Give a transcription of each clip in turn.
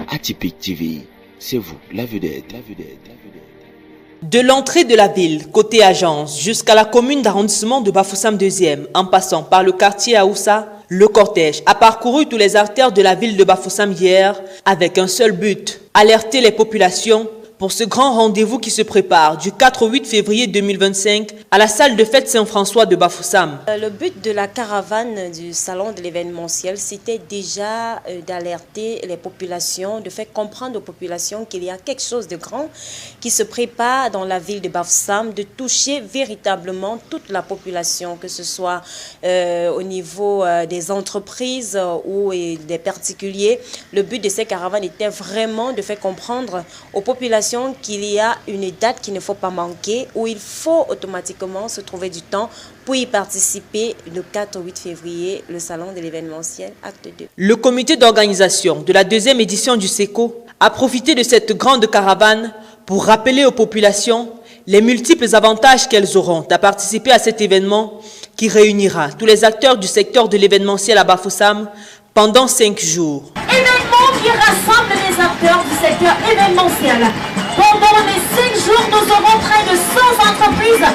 Atypique TV, c'est vous, la vedette. De l'entrée de la ville, côté agence, jusqu'à la commune d'arrondissement de Bafoussam 2e, en passant par le quartier Aoussa, le cortège a parcouru tous les artères de la ville de Bafoussam hier avec un seul but, alerter les populations pour ce grand rendez-vous qui se prépare du 4 au 8 février 2025 à la salle de fête Saint-François de Bafoussam. Le but de la caravane du salon de l'événementiel, c'était déjà d'alerter les populations, de faire comprendre aux populations qu'il y a quelque chose de grand qui se prépare dans la ville de Bafoussam, de toucher véritablement toute la population, que ce soit au niveau des entreprises ou des particuliers. Le but de ces caravanes était vraiment de faire comprendre aux populations qu'il y a une date qu'il ne faut pas manquer, où il faut automatiquement se trouver du temps pour y participer le 4 au 8 février, le salon de l'événementiel, acte 2. Le comité d'organisation de la deuxième édition du SECO a profité de cette grande caravane pour rappeler aux populations les multiples avantages qu'elles auront à participer à cet événement qui réunira tous les acteurs du secteur de l'événementiel à Bafoussam pendant 5 jours. Événement qui rassemble les acteurs du secteur événementiel. Pendant les 5 jours, nous aurons près de 100 entreprises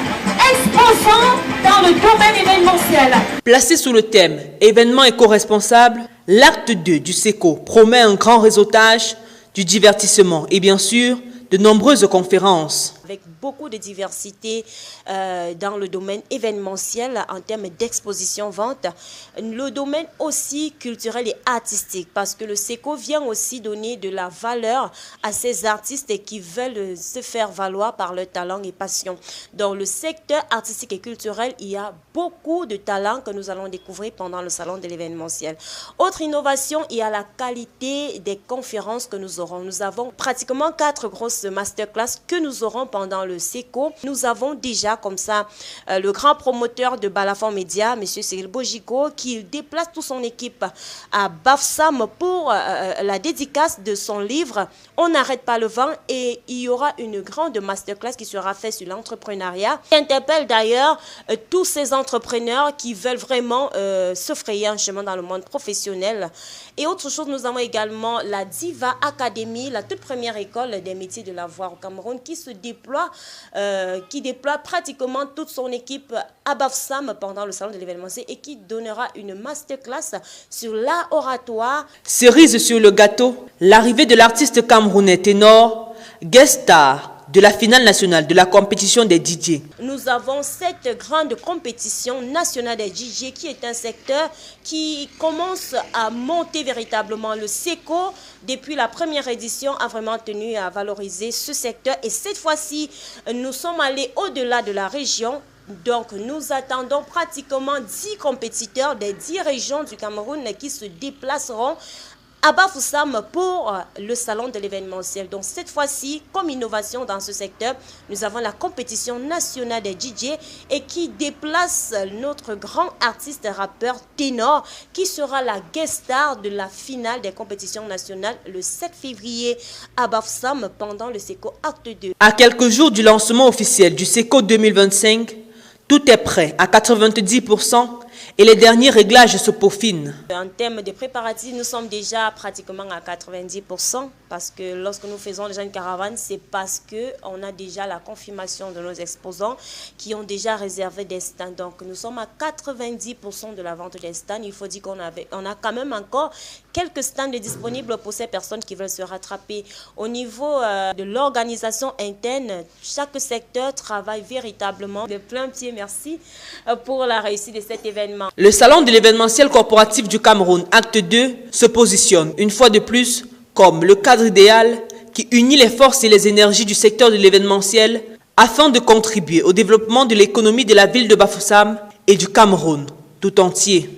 exposant dans le domaine événementiel. Placé sous le thème « Événements éco-responsables », l'acte 2 du SECO promet un grand réseautage, du divertissement et bien sûr de nombreuses conférences. Avec beaucoup de diversité dans le domaine événementiel en termes d'exposition-vente, le domaine aussi culturel et artistique, parce que le SECO vient aussi donner de la valeur à ces artistes qui veulent se faire valoir par leur talent et passion. Dans le secteur artistique et culturel, il y a beaucoup de talents que nous allons découvrir pendant le salon de l'événementiel. Autre innovation, il y a la qualité des conférences que nous aurons. Nous avons pratiquement 4 grosses masterclass que nous aurons pendant le SECO. Nous avons déjà comme ça le grand promoteur de Balafon Média, M. Cyril Bojico, qui déplace toute son équipe à Bafoussam pour la dédicace de son livre « On n'arrête pas le vent » et il y aura une grande masterclass qui sera faite sur l'entrepreneuriat. Il interpelle d'ailleurs tous ces entrepreneurs qui veulent vraiment se frayer un chemin dans le monde professionnel. Et autre chose, nous avons également la Diva Academy, la toute première école des métiers de la voix au Cameroun qui se déploie, qui déploie pratiquement toute son équipe à Bafoussam pendant le salon de l'événementiel et qui donnera une masterclass sur l'art oratoire. Cerise sur le gâteau, l'arrivée de l'artiste camerounais ténor, guest star de la finale nationale de la compétition des DJ. Nous avons cette grande compétition nationale des DJ qui est un secteur qui commence à monter véritablement. Le SECO, depuis la première édition, a vraiment tenu à valoriser ce secteur. Et cette fois-ci, nous sommes allés au-delà de la région. Donc, nous attendons pratiquement 10 compétiteurs des 10 régions du Cameroun qui se déplaceront à Bafoussam pour le salon de l'événementiel. Donc cette fois-ci, comme innovation dans ce secteur, nous avons la compétition nationale des DJ et qui déplace notre grand artiste rappeur ténor qui sera la guest star de la finale des compétitions nationales le 7 février à Bafoussam pendant le SECO Acte 2. À quelques jours du lancement officiel du SECO 2025, tout est prêt à 90% et les derniers réglages se peaufinent. En termes de préparatifs, nous sommes déjà pratiquement à 90% parce que lorsque nous faisons déjà une caravane, c'est parce qu'on a déjà la confirmation de nos exposants qui ont déjà réservé des stands. Donc nous sommes à 90% de la vente des stands. Il faut dire qu'on a quand même encore quelques stands disponibles pour ces personnes qui veulent se rattraper. Au niveau de l'organisation interne, chaque secteur travaille véritablement de plein pied. Merci pour la réussite de cet événement. Le salon de l'événementiel corporatif du Cameroun, acte 2, se positionne une fois de plus comme le cadre idéal qui unit les forces et les énergies du secteur de l'événementiel afin de contribuer au développement de l'économie de la ville de Bafoussam et du Cameroun tout entier.